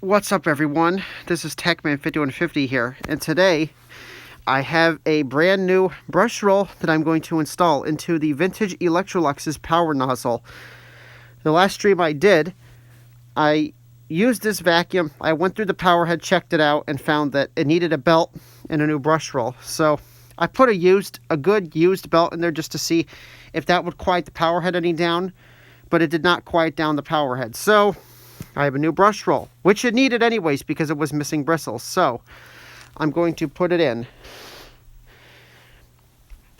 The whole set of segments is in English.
What's up, everyone? This is TechMan5150 here, and today I have a brand new brush roll that I'm going to install into the vintage Electrolux's power nozzle. The last stream I did, I used this vacuum. I went through the power head, checked it out, and found that it needed a belt and a new brush roll. So I put a good used belt in there just to see if that would quiet the power head any down, but it did not quiet down the power head. So I have a new brush roll, which it needed anyways because it was missing bristles. So I'm going to put it in.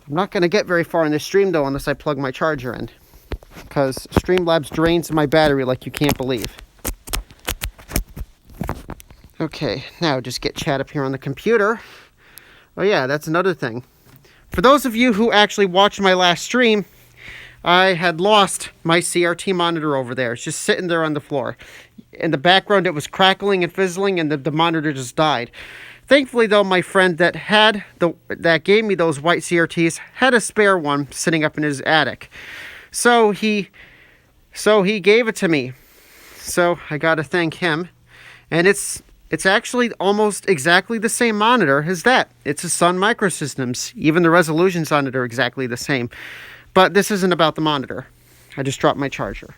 I'm not going to get very far in this stream though unless I plug my charger in, because Streamlabs drains my battery like you can't believe. Okay, now just get chat up here on the computer. Oh yeah, that's another thing. For those of you who actually watched my last stream, I had lost my CRT monitor over there. It's just sitting there on the floor. In the background, it was crackling and fizzling, and the monitor just died. Thankfully, though, my friend that gave me those white CRTs had a spare one sitting up in his attic. So he gave it to me. So I got to thank him. And it's actually almost exactly the same monitor as that. It's a Sun Microsystems. Even the resolutions on it are exactly the same. But this isn't about the monitor. I just dropped my charger.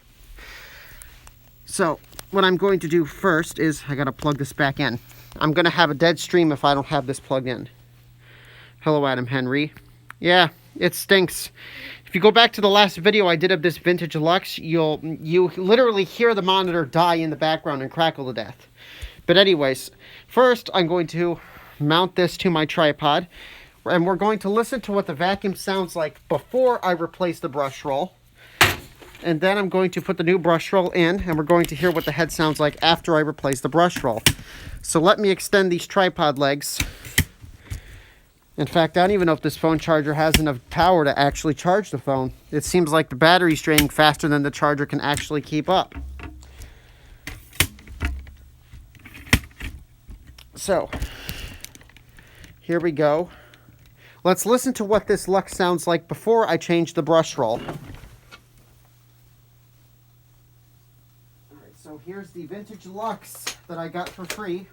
So what I'm going to do first is I got to plug this back in. I'm going to have a dead stream if I don't have this plugged in. Hello, Adam Henry. Yeah, it stinks. If you go back to the last video I did of this vintage Lux, you literally hear the monitor die in the background and crackle to death. But anyways, first I'm going to mount this to my tripod. And we're going to listen to what the vacuum sounds like before I replace the brush roll. And then I'm going to put the new brush roll in, and we're going to hear what the head sounds like after I replace the brush roll. So let me extend these tripod legs. In fact, I don't even know if this phone charger has enough power to actually charge the phone. It seems like the battery's draining faster than the charger can actually keep up. So, here we go. Let's listen to what this Lux sounds like before I change the brush roll. Alright, so here's the vintage Lux that I got for free.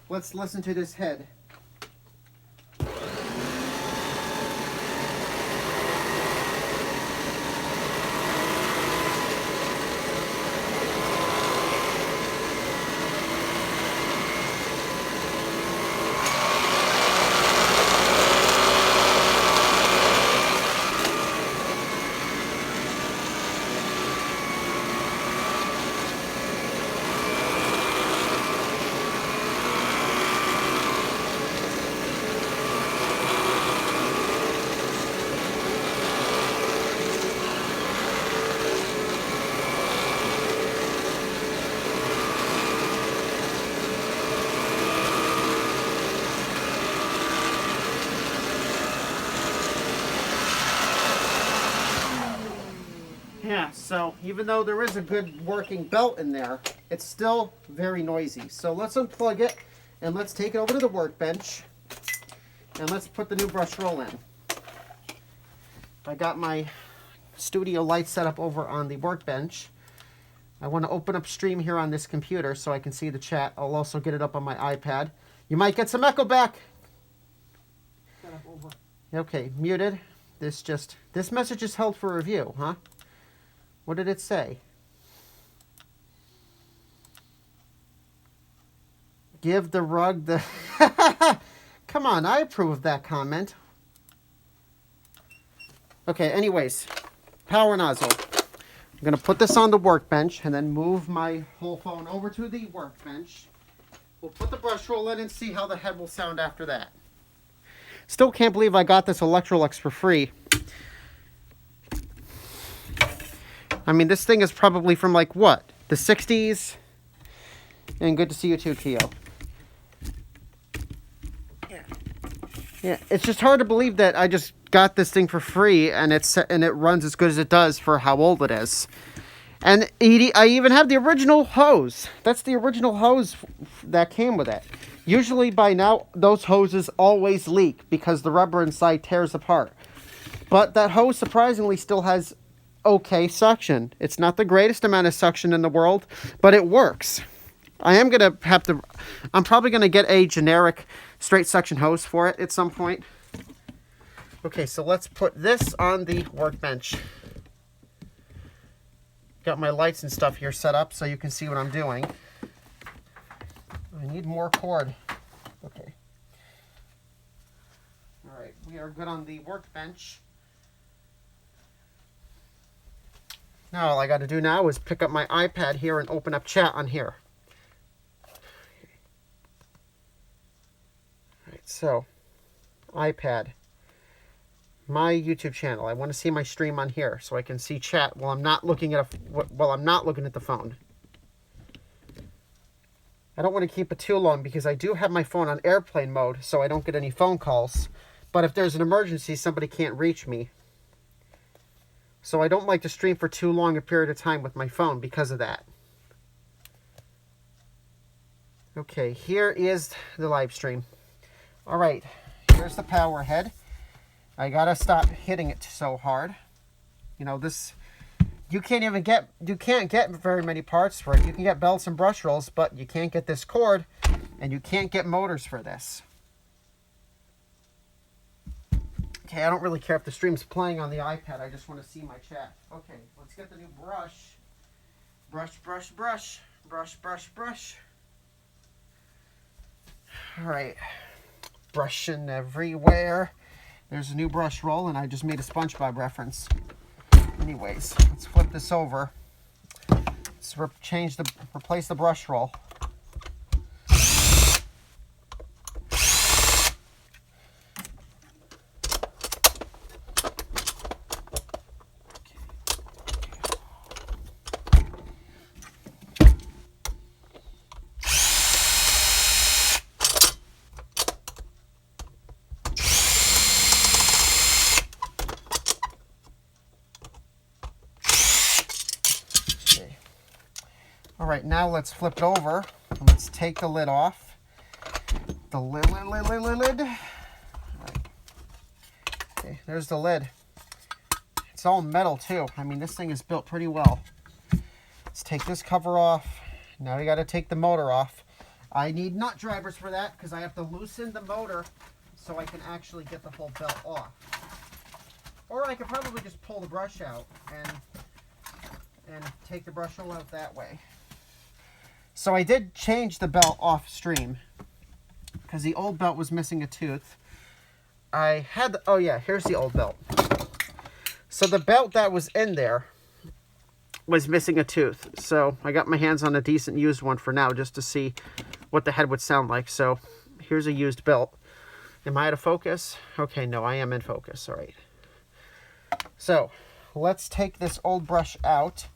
Let's listen to this head. Yeah, so even though there is a good working belt in there, it's still very noisy. So let's unplug it and let's take it over to the workbench and let's put the new brush roll in. I got my studio light set up over on the workbench. I want to open up stream here on this computer so I can see the chat. I'll also get it up on my iPad. You might get some echo back. Set up over. Okay, muted. This message is held for review, huh? What did it say? Give the rug the... Come on, I approve of that comment. Okay, anyways. Power nozzle. I'm going to put this on the workbench and then move my whole phone over to the workbench. We'll put the brush roll in and see how the head will sound after that. Still can't believe I got this Electrolux for free. I mean, this thing is probably from, like, what? The 60s? And good to see you too, Tio. Yeah, it's just hard to believe that I just got this thing for free and it runs as good as it does for how old it is. And I even have the original hose. That's the original hose that came with it. Usually by now, those hoses always leak because the rubber inside tears apart. But that hose surprisingly still has okay suction. It's not the greatest amount of suction in the world, but it works. I'm probably going to get a generic straight suction hose for it at some point. Okay, so let's put this on the workbench. Got my lights and stuff here set up so you can see what I'm doing. I need more cord. Okay. All right, we are good on the workbench. Now all I got to do now is pick up my iPad here and open up chat on here. All right, so iPad, my YouTube channel. I want to see my stream on here so I can see chat while I'm not looking at the phone. I don't want to keep it too long because I do have my phone on airplane mode so I don't get any phone calls. But if there's an emergency, somebody can't reach me. So I don't like to stream for too long a period of time with my phone because of that. Okay, here is the live stream. All right, here's the power head. I gotta stop hitting it so hard. You know, this, you can't get very many parts for it. You can get belts and brush rolls, but you can't get this cord, and you can't get motors for this. Okay, I don't really care if the stream's playing on the iPad. I just want to see my chat. Okay, let's get the new brush. Brush, brush, brush. Brush, brush, brush. All right. Brushing everywhere. There's a new brush roll, and I just made a SpongeBob reference. Anyways, let's flip this over. Let's replace the brush roll. All right, now let's flip it over. Let's take the lid off. The lid. All right. Okay, there's the lid. It's all metal too. I mean, this thing is built pretty well. Let's take this cover off. Now we got to take the motor off. I need nut drivers for that because I have to loosen the motor so I can actually get the whole belt off. Or I could probably just pull the brush out and take the brush roll out that way. So I did change the belt off stream because the old belt was missing a tooth. Oh yeah, here's the old belt. So the belt that was in there was missing a tooth. So I got my hands on a decent used one for now just to see what the head would sound like. So here's a used belt. Am I out of focus? Okay, no, I am in focus. All right. So let's take this old brush out.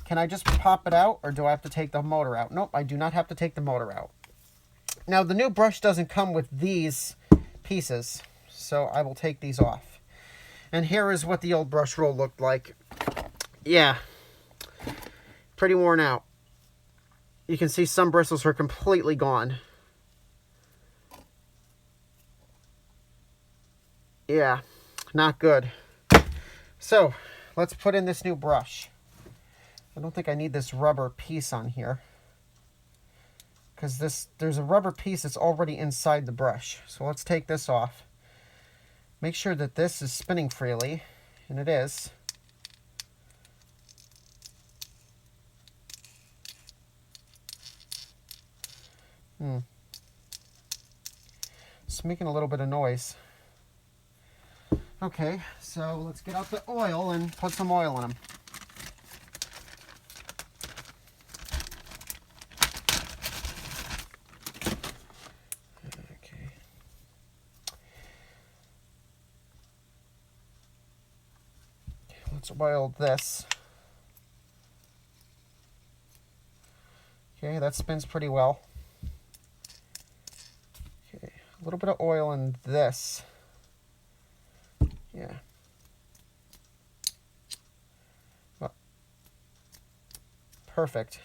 Can I just pop it out, or do I have to take the motor out? Nope, I do not have to take the motor out. Now, the new brush doesn't come with these pieces, so I will take these off. And here is what the old brush roll looked like. Yeah, pretty worn out. You can see some bristles are completely gone. Yeah, not good. So, let's put in this new brush. I don't think I need this rubber piece on here because there's a rubber piece that's already inside the brush. So let's take this off. Make sure that this is spinning freely, and it is. It's making a little bit of noise. Okay, so let's get out the oil and put some oil in them. Let's oil this. Okay, that spins pretty well. Okay, a little bit of oil in this. Yeah. Well, perfect.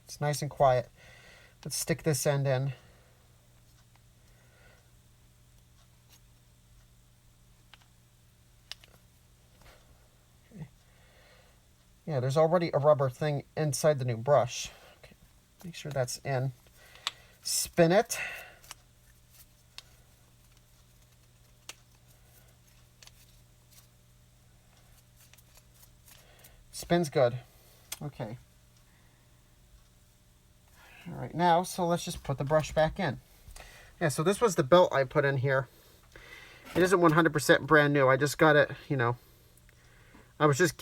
It's nice and quiet. Let's stick this end in. Yeah, there's already a rubber thing inside the new brush. Okay, make sure that's in. Spin it. Spins good. Okay. All right, now, so let's just put the brush back in. Yeah, so this was the belt I put in here. It isn't 100% brand new. I just got it, you know. I was just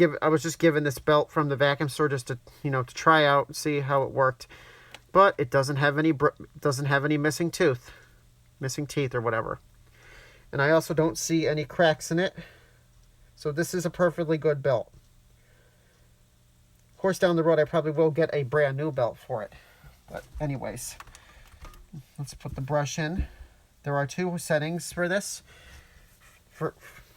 given this belt from the vacuum store just to, you know, to try out and see how it worked. But it doesn't have any missing teeth or whatever. And I also don't see any cracks in it. So this is a perfectly good belt. Of course, down the road I probably will get a brand new belt for it. But anyways, let's put the brush in. There are two settings for this.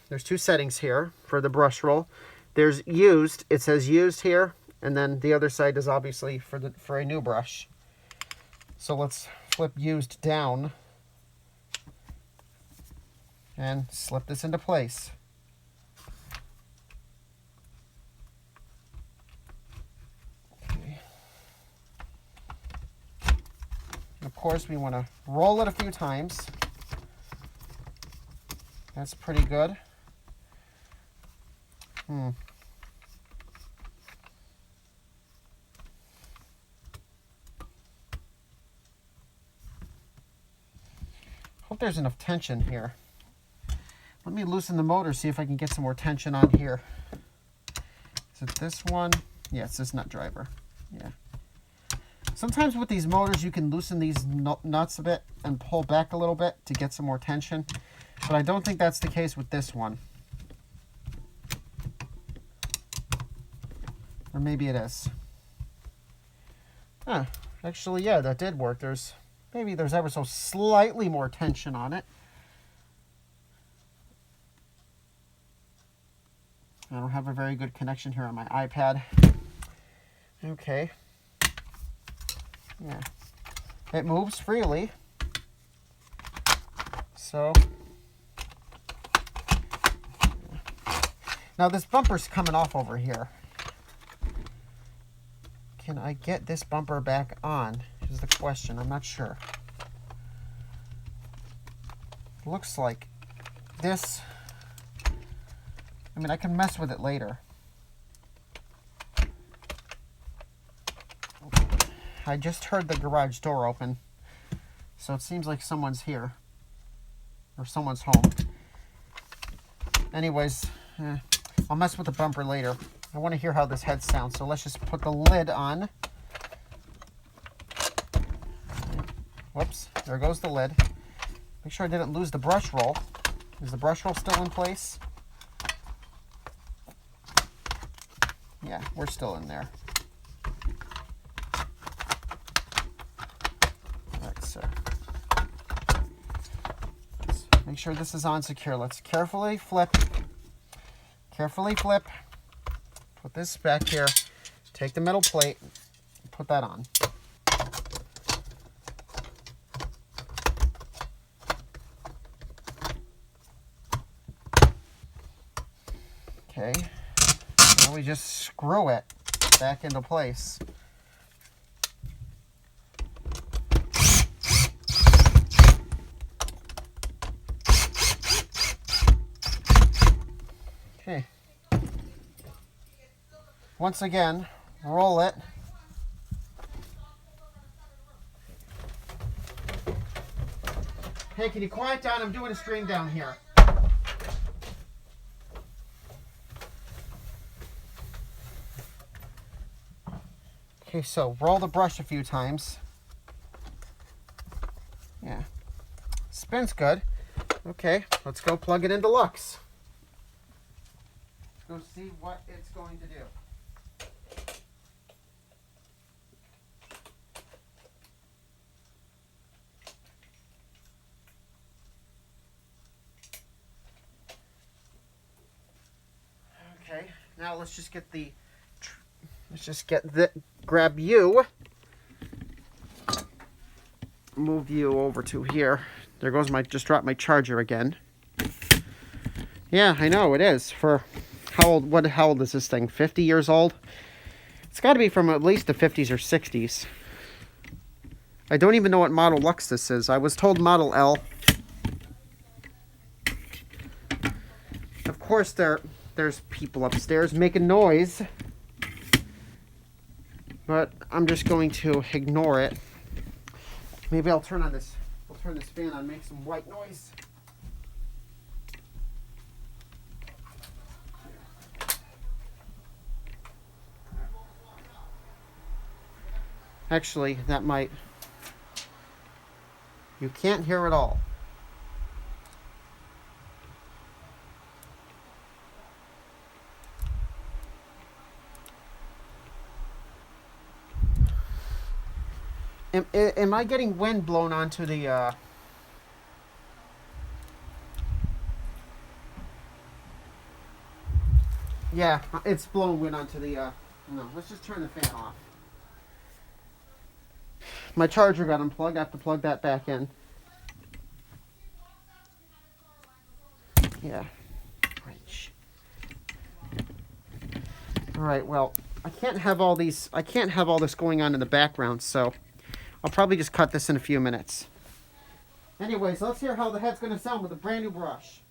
There's two settings here for the brush roll. There's used. It says used here, and then the other side is obviously for a new brush. So let's flip used down and slip this into place. Okay. Of course, we want to roll it a few times. That's pretty good. Hope there's enough tension here. Let me loosen the motor, see if I can get some more tension on here. Is it this one? Yeah, it's this nut driver. Yeah. Sometimes with these motors, you can loosen these nuts a bit and pull back a little bit to get some more tension. But I don't think that's the case with this one. Or maybe it is. Huh. Actually, yeah, that did work. Maybe there's ever so slightly more tension on it. I don't have a very good connection here on my iPad. Okay. Yeah. It moves freely. So. Now this bumper's coming off over here. Can I get this bumper back on? Is the question. I'm not sure. Looks like this. I mean, I can mess with it later. I just heard the garage door open, so it seems like someone's here, or someone's home. Anyways, I'll mess with the bumper later. I want to hear how this head sounds, so let's just put the lid on. Whoops, there goes the lid. Make sure I didn't lose the brush roll. Is the brush roll still in place? Yeah, we're still in there. Alright, so let's make sure this is on secure. Let's carefully flip. Carefully flip. Put this back here. Take the metal plate and put that on. Okay. Now we just screw it back into place. Okay. Once again, roll it. Hey, can you quiet down? I'm doing a stream down here. Okay, so roll the brush a few times. Yeah. Spins good. Okay, let's go plug it into Lux. Let's go see what it's going to do. Okay, now let's just get grab you, move you over to here. There goes just dropped my charger again. Yeah, I know it is. For how old is this thing? 50 years old? It's got to be from at least the 50s or 60s. I don't even know what Model Lux this is. I was told Model L. Of course, there's people upstairs making noise. But I'm just going to ignore it. Maybe I'll turn this fan on, make some white noise. Actually, that might... You can't hear it all. Am I getting wind blown onto the... Yeah, it's blowing wind onto the... No, let's just turn the fan off. My charger got unplugged. I have to plug that back in. Yeah. Alright, well, I can't have all this going on in the background, so I'll probably just cut this in a few minutes. Anyways, let's hear how the head's going to sound with a brand new brush.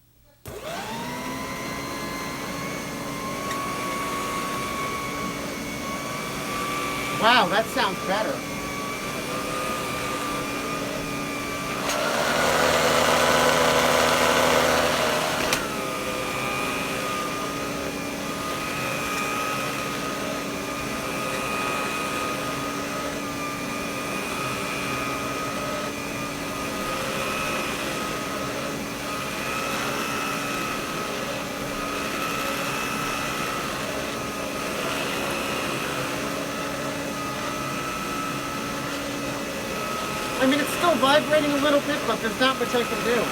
Wow, that sounds better. I mean, it's still vibrating a little bit, but there's not much I can do.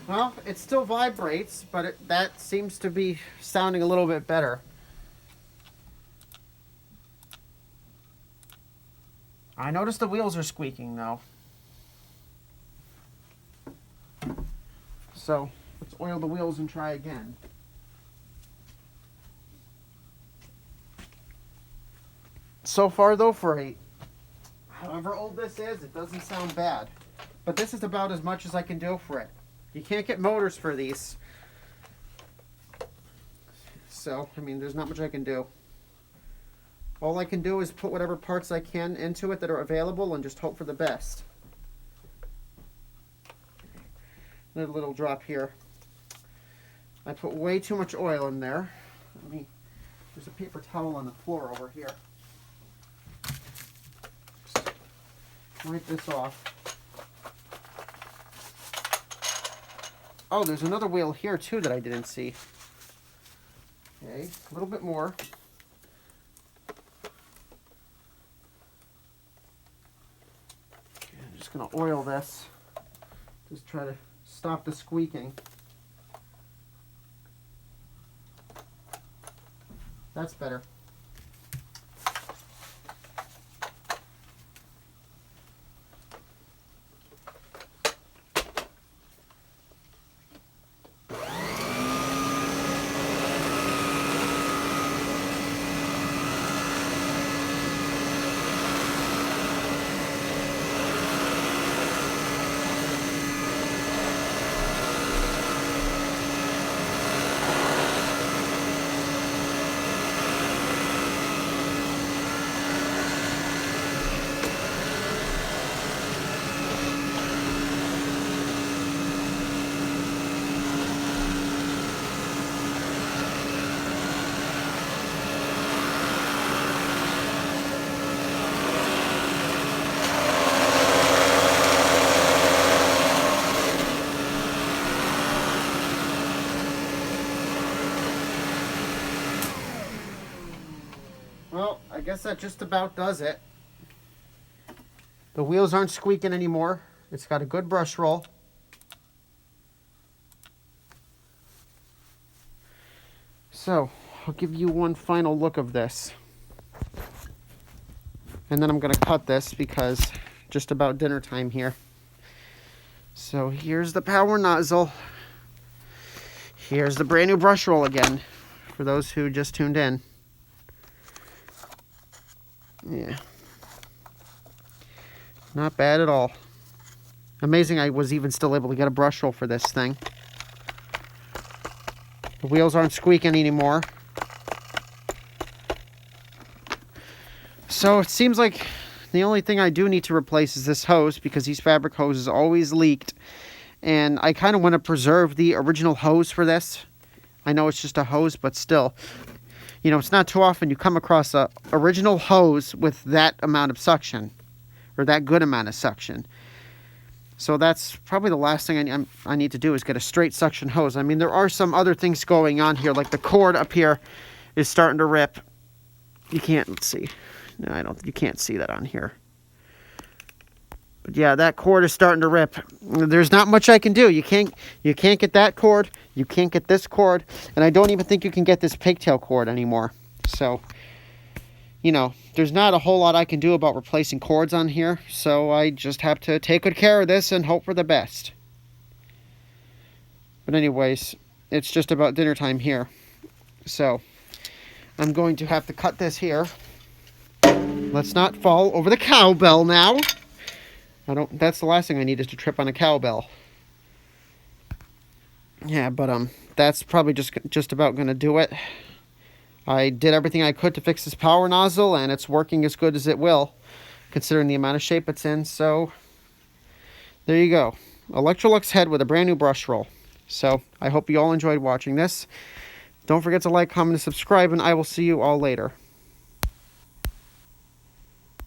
Well, it still vibrates, but that seems to be sounding a little bit better. I noticed the wheels are squeaking, though. So, let's oil the wheels and try again. So far, though, for however old this is, it doesn't sound bad. But this is about as much as I can do for it. You can't get motors for these. So, I mean, there's not much I can do. All I can do is put whatever parts I can into it that are available and just hope for the best. Another little drop here. I put way too much oil in there. There's a paper towel on the floor over here. Just wipe this off. Oh, there's another wheel here too that I didn't see. Okay, a little bit more. Okay, I'm just going to oil this. Just try to stop the squeaking. That's better. Well, I guess that just about does it. The wheels aren't squeaking anymore. It's got a good brush roll. So, I'll give you one final look of this. And then I'm going to cut this because just about dinner time here. So here's the power nozzle. Here's the brand new brush roll again, for those who just tuned in. Yeah. Not bad at all. Amazing I was even still able to get a brush roll for this thing. The wheels aren't squeaking anymore. So it seems like the only thing I do need to replace is this hose, because these fabric hoses always leaked. And I kind of want to preserve the original hose for this. I know it's just a hose, but still. You know, it's not too often you come across a original hose with that amount of suction, or that good amount of suction. So that's probably the last thing I need to do is get a straight suction hose. I mean, there are some other things going on here, like the cord up here is starting to rip. You can't, let's see. No, you can't see that on here. But yeah, that cord is starting to rip. There's not much I can do. You can't get that cord. You can't get this cord. And I don't even think you can get this pigtail cord anymore. So, you know, there's not a whole lot I can do about replacing cords on here. So I just have to take good care of this and hope for the best. But anyways, it's just about dinner time here. So I'm going to have to cut this here. Let's not fall over the cowbell now. That's the last thing I need is to trip on a cowbell. Yeah, but that's probably just about going to do it. I did everything I could to fix this power nozzle, and it's working as good as it will, considering the amount of shape it's in. So there you go. Electrolux head with a brand new brush roll. So I hope you all enjoyed watching this. Don't forget to like, comment, and subscribe, and I will see you all later.